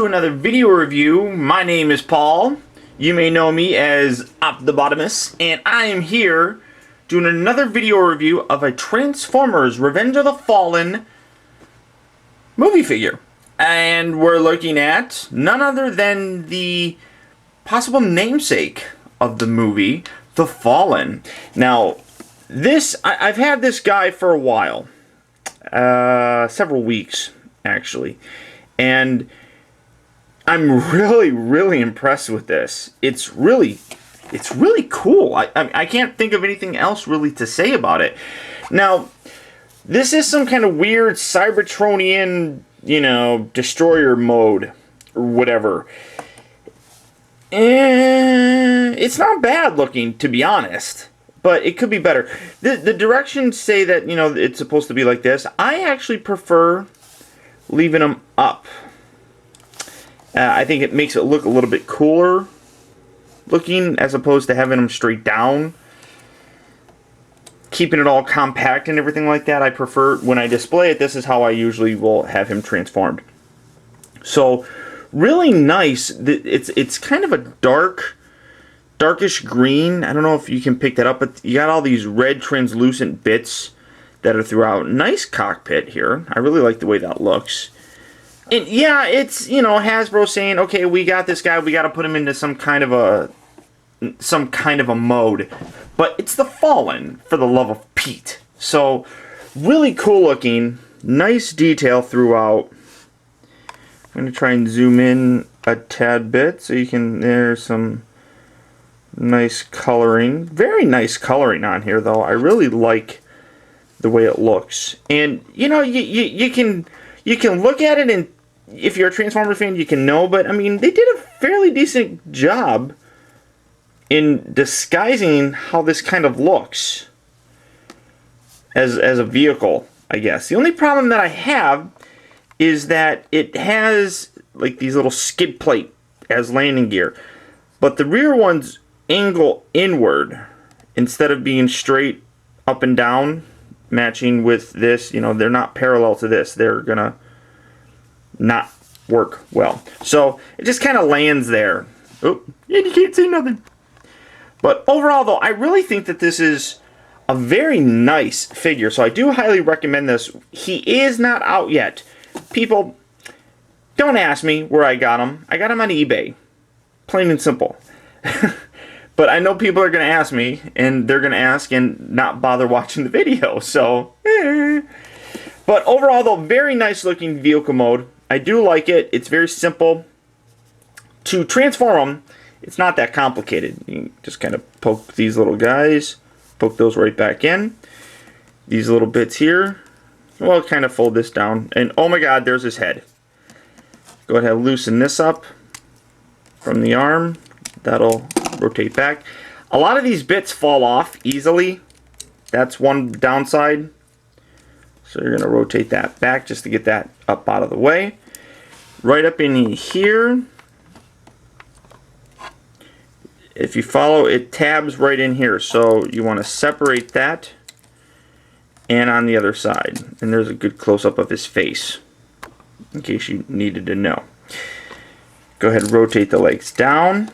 to another video review. My name is Paul. You may know me as Optibotamus, and I am here doing another video review of a Transformers Revenge of the Fallen movie figure. And we're looking at none other than the possible namesake of the movie, The Fallen. Now, I've had this guy for a while. Several weeks, actually. And I'm really impressed with this. It's really cool. I can't think of anything else really to say about it. Now, this is some kind of weird Cybertronian, destroyer mode or whatever. It's not bad looking, to be honest, but it could be better. The directions say that, it's supposed to be like this. I actually prefer leaving them up. I think it makes it look a little bit cooler looking as opposed to having them straight down. Keeping it all compact and everything like that, I prefer when I display it. This is how I usually will have him transformed. So, really nice. It's kind of a darkish green. I don't know if you can pick that up, but you got all these red translucent bits that are throughout. Nice cockpit here. I really like the way that looks. And yeah, it's, Hasbro saying, okay, we got this guy, we got to put him into some kind of a mode. But it's the Fallen, for the love of Pete. So, really cool looking, nice detail throughout. I'm going to try and zoom in a tad bit so you can, there's some nice coloring. Very nice coloring on here, though. I really like the way it looks. And, you can look at it, and if you're a Transformers fan, you can know, but, I mean, they did a fairly decent job in disguising how this kind of looks as a vehicle, I guess. The only problem that I have is that it has, like, these little skid plate as landing gear, but the rear ones angle inward instead of being straight up and down, matching with this. They're not parallel to this. They're gonna not work well. So it just kind of lands there. Oh, yeah, you can't see nothing. But overall, though, I really think that this is a very nice figure. So I do highly recommend this. He is not out yet. People, don't ask me where I got him. I got him on eBay. Plain and simple. But I know people are going to ask me, and they're going to ask and not bother watching the video. So, But overall, though, very nice looking vehicle mode. I do like it. It's very simple. To transform them, it's not that complicated. You just kind of poke these little guys, poke those right back in. These little bits here, well, kind of fold this down. And oh my god, there's his head. Go ahead and loosen this up from the arm. That'll rotate back. A lot of these bits fall off easily. That's one downside. So you're going to rotate that back just to get that up out of the way. Right up in here, if you follow, it tabs right in here. So you want to separate that and on the other side. And there's a good close-up of his face, in case you needed to know. Go ahead and rotate the legs down.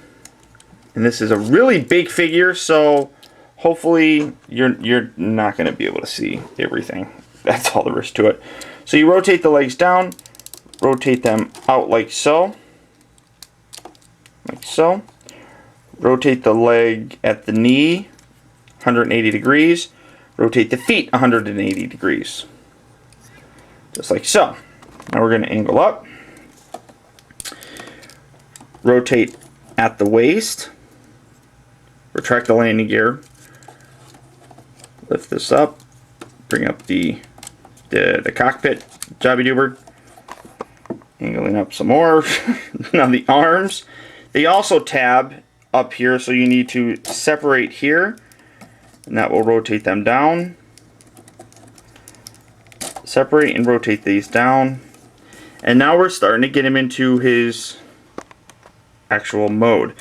And this is a really big figure, so hopefully you're not going to be able to see everything. That's all there is to it. So you rotate the legs down, rotate them out like so. Like so. Rotate the leg at the knee 180 degrees. Rotate the feet 180 degrees. Just like so. Now we're going to angle up. Rotate at the waist. Retract the landing gear. Lift this up. Bring up the cockpit. Jobby doober. Angling up some more. Now the arms. They also tab up here, so you need to separate here. And that will rotate them down. Separate and rotate these down. And now we're starting to get him into his actual mode.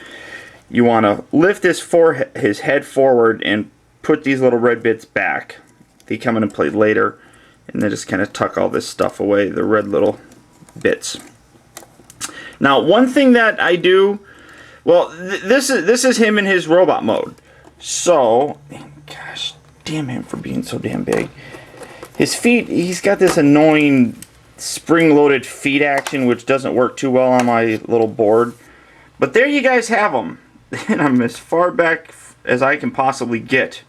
You want to lift his head forward and put these little red bits back. They come into play later, and then just kind of tuck all this stuff away, the red little bits. Now, one thing that I do, well, this is him in his robot mode. So, gosh, damn him for being so damn big. His feet, he's got this annoying spring-loaded feet action, which doesn't work too well on my little board. But there you guys have them. And I'm as far back as I can possibly get.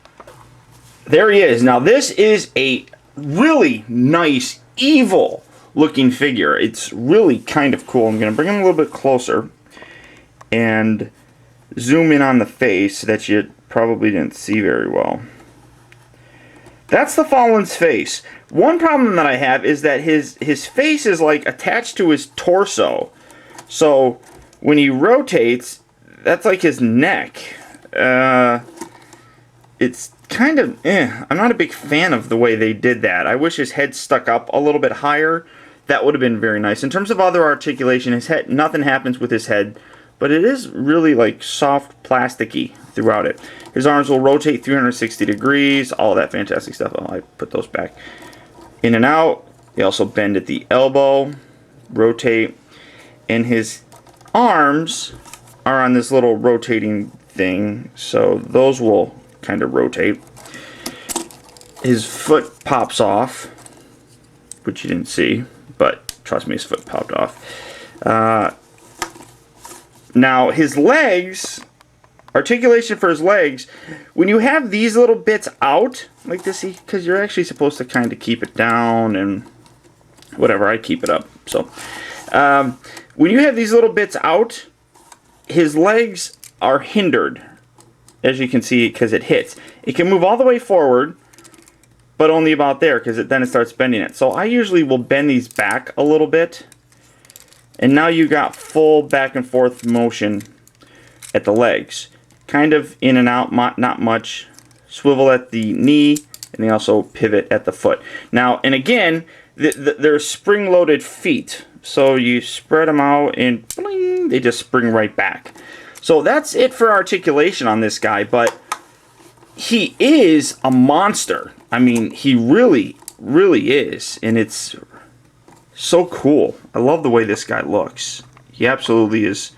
There he is. Now, this is a really nice, evil-looking figure. It's really kind of cool. I'm going to bring him a little bit closer and zoom in on the face that you probably didn't see very well. That's the Fallen's face. One problem that I have is that his face is like attached to his torso. So when he rotates, that's like his neck. It's kind of, I'm not a big fan of the way they did that. I wish his head stuck up a little bit higher. That would have been very nice. In terms of other articulation, his head, nothing happens with his head, but it is really like soft, plasticky throughout it. His arms will rotate 360 degrees, all that fantastic stuff. Oh, I put those back in and out. They also bend at the elbow, rotate, and his arms are on this little rotating thing, so those will kind of rotate. His foot pops off, which you didn't see, but trust me, his foot popped off. Now, his legs, articulation for his legs, when you have these little bits out, like this, because you're actually supposed to kind of keep it down and whatever, I keep it up. So, when you have these little bits out, his legs are hindered, as you can see, because it hits. It can move all the way forward, but only about there, because then it starts bending it. So I usually will bend these back a little bit. And now you got full back and forth motion at the legs. Kind of in and out, not much. Swivel at the knee, and they also pivot at the foot. Now, and again, they're spring-loaded feet. So you spread them out and bling, they just spring right back. So that's it for articulation on this guy, but he is a monster. I mean, he really, really is, and it's so cool. I love the way this guy looks. He absolutely is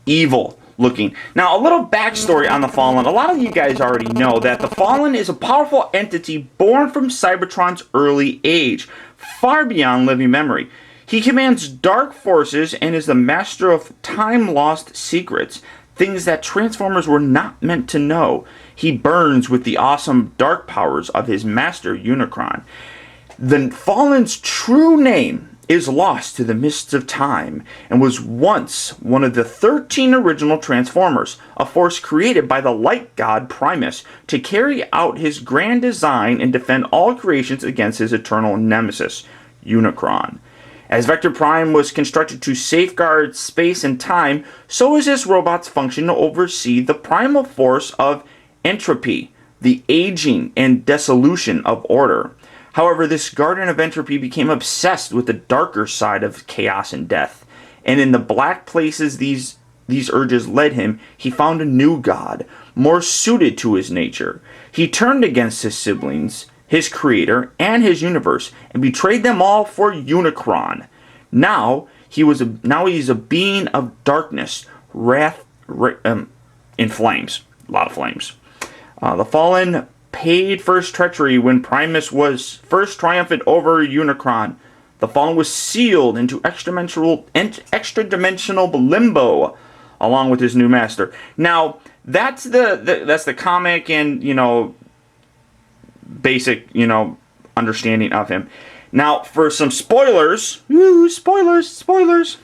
evil looking. Now, a little backstory on the Fallen. A lot of you guys already know that the Fallen is a powerful entity born from Cybertron's early age, far beyond living memory. He commands dark forces and is the master of time-lost secrets, things that Transformers were not meant to know. He burns with the awesome dark powers of his master, Unicron. The Fallen's true name is lost to the mists of time and was once one of the 13 original Transformers, a force created by the light god Primus to carry out his grand design and defend all creations against his eternal nemesis, Unicron. As Vector Prime was constructed to safeguard space and time, so is this robot's function to oversee the primal force of entropy, the aging and dissolution of order. However, this guardian of entropy became obsessed with the darker side of chaos and death, and in the black places these urges led him, he found a new god, more suited to his nature. He turned against his siblings, his creator, and his universe, and betrayed them all for Unicron. Now he's a being of darkness, wrath in flames, a lot of flames. The Fallen paid for his treachery when Primus was first triumphant over Unicron. The Fallen was sealed into extra-dimensional limbo, along with his new master. Now, that's the comic and, basic, understanding of him. Now, for some spoilers, spoilers.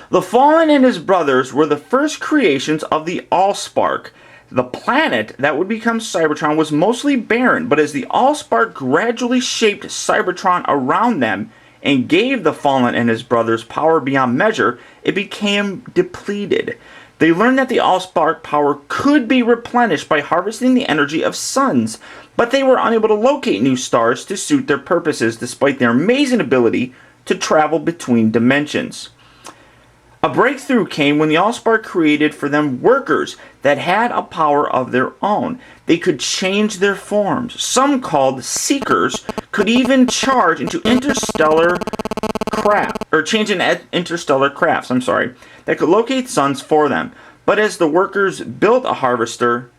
The Fallen and his brothers were the first creations of the Allspark. The planet that would become Cybertron was mostly barren, but as the Allspark gradually shaped Cybertron around them and gave the Fallen and his brothers power beyond measure, it became depleted. They learned that the Allspark power could be replenished by harvesting the energy of suns, but they were unable to locate new stars to suit their purposes despite their amazing ability to travel between dimensions. A breakthrough came when the Allspark created for them workers that had a power of their own. They could change their forms. Some, called Seekers, could even charge into interstellar craft. or change in interstellar crafts, I'm sorry, that could locate suns for them. But as the workers built a harvester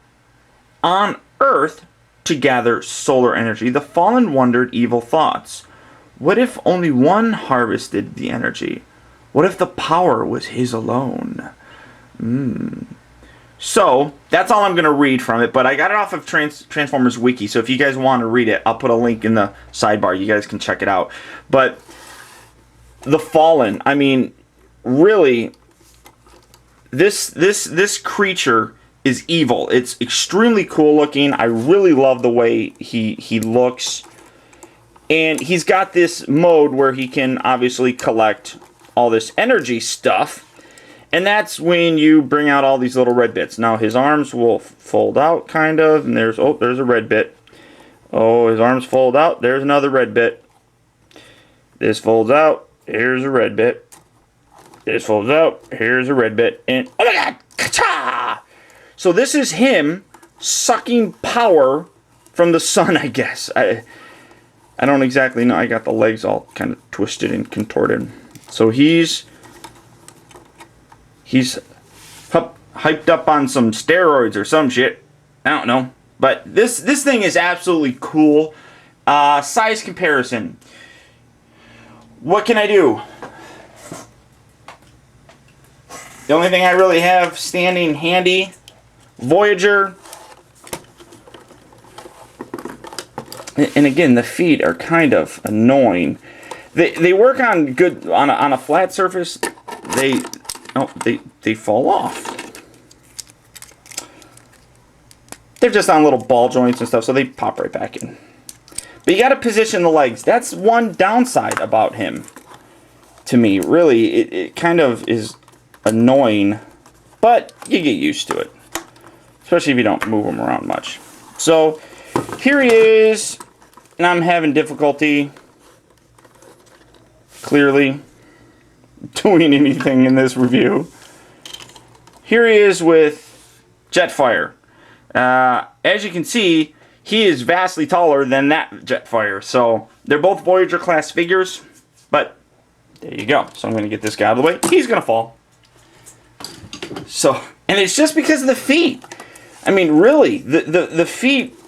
on Earth to gather solar energy, the fallen wondered evil thoughts. What if only one harvested the energy? What if the power was his alone? So, that's all I'm going to read from it, but I got it off of Transformers Wiki, so if you guys want to read it, I'll put a link in the sidebar. You guys can check it out. But the Fallen, I mean, really, this creature is evil. It's extremely cool looking. I really love the way he looks. And he's got this mode where he can obviously collect all this energy stuff. And that's when you bring out all these little red bits. Now his arms will fold out kind of, and there's a red bit. Oh, his arms fold out, there's another red bit. This folds out, here's a red bit. This folds out, here's a red bit. And oh my god, ka-cha! So this is him sucking power from the sun, I guess. I don't exactly know. I got the legs all kind of twisted and contorted. So he's hyped up on some steroids or some shit. I don't know. But this thing is absolutely cool. Size comparison. What can I do? The only thing I really have standing handy, Voyager. And again, the feet are kind of annoying. They work on good on a flat surface. They fall off. They're just on little ball joints and stuff, so they pop right back in. But you got to position the legs. That's one downside about him. To me, really, it kind of is annoying, but you get used to it, especially if you don't move him around much. So here he is, and I'm having difficulty clearly doing anything in this review. Here he is with Jetfire. As you can see, he is vastly taller than that Jetfire. So they're both Voyager class figures, but there you go. So I'm going to get this guy out of the way. He's going to fall. So, and it's just because of the feet. I mean, really, the feet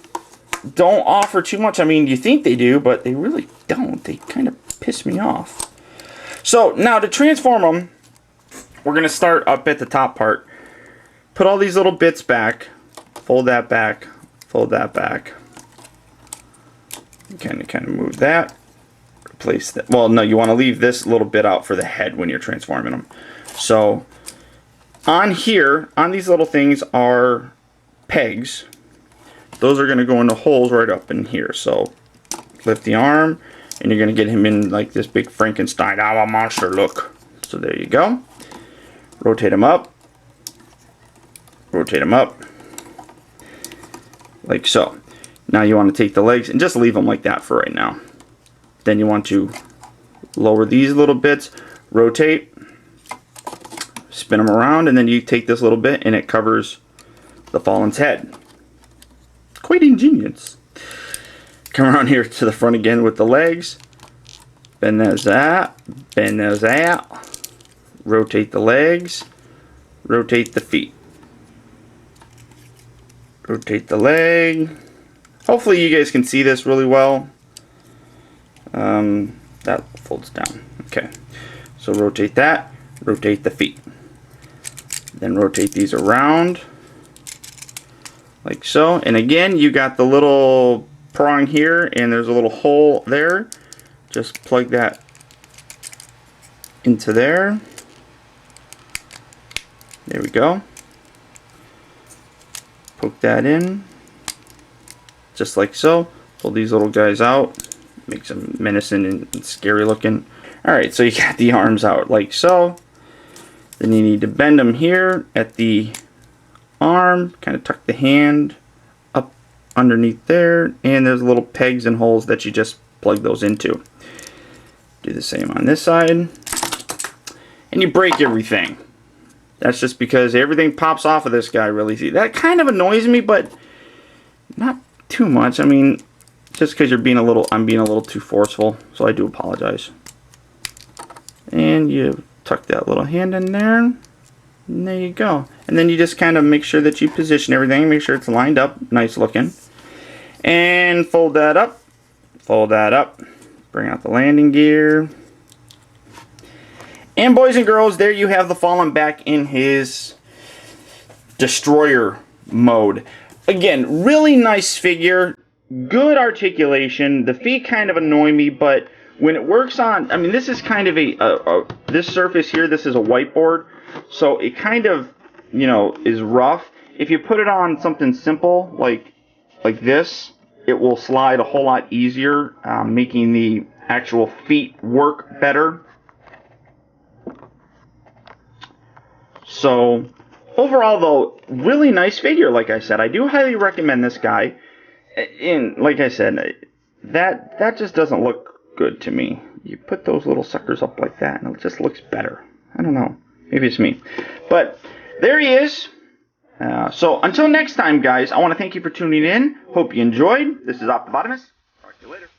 don't offer too much. I mean, you think they do, but they really don't. They kind of piss me off. So now to transform them, we're going to start up at the top part. Put all these little bits back. Fold that back. Fold that back. Kind of move that. Replace that. Well, no, you want to leave this little bit out for the head when you're transforming them. So on here, on these little things are pegs. Those are going to go into holes right up in here. So lift the arm, and you're going to get him in like this big Frankenstein, I'm a monster look. So there you go. Rotate him up. Rotate him up. Like so. Now you want to take the legs and just leave them like that for right now. Then you want to lower these little bits, rotate, spin them around, and then you take this little bit and it covers the Fallen's head. Quite ingenious. Come around here to the front again with the legs. Bend those out. Bend those out. Rotate the legs. Rotate the feet. Rotate the leg. Hopefully you guys can see this really well. That folds down. Okay. So rotate that. Rotate the feet. Then rotate these around. Like so. And again, you got the little prong here, and there's a little hole there. Just plug that into there. There we go. Poke that in. Just like so. Pull these little guys out. Makes them menacing and scary looking. Alright, so you got the arms out like so. Then you need to bend them here at the arm. Kind of tuck the hand up underneath there. And there's little pegs and holes that you just plug those into. Do the same on this side. And you break everything. That's just because everything pops off of this guy really. See, that kind of annoys me, but not too much. I mean, just because I'm being a little too forceful, so I do apologize. And you tuck that little hand in there. And there you go. And then you just kind of make sure that you position everything. Make sure it's lined up. Nice looking. And fold that up. Fold that up. Bring out the landing gear. And boys and girls, there you have the Fallen back in his destroyer mode. Again, really nice figure. Good articulation. The feet kind of annoy me, but when it works on, I mean, this is kind of this surface here, this is a whiteboard, so it kind of, you know, is rough. If you put it on something simple like this, it will slide a whole lot easier, making the actual feet work better. So overall, though, really nice figure. Like I said, I do highly recommend this guy. And like I said, that just doesn't look good to me. You put those little suckers up like that, and it just looks better. I don't know. Maybe it's me. But there he is. So until next time, guys, I want to thank you for tuning in. Hope you enjoyed. This is Optibotamus. Talk to you later.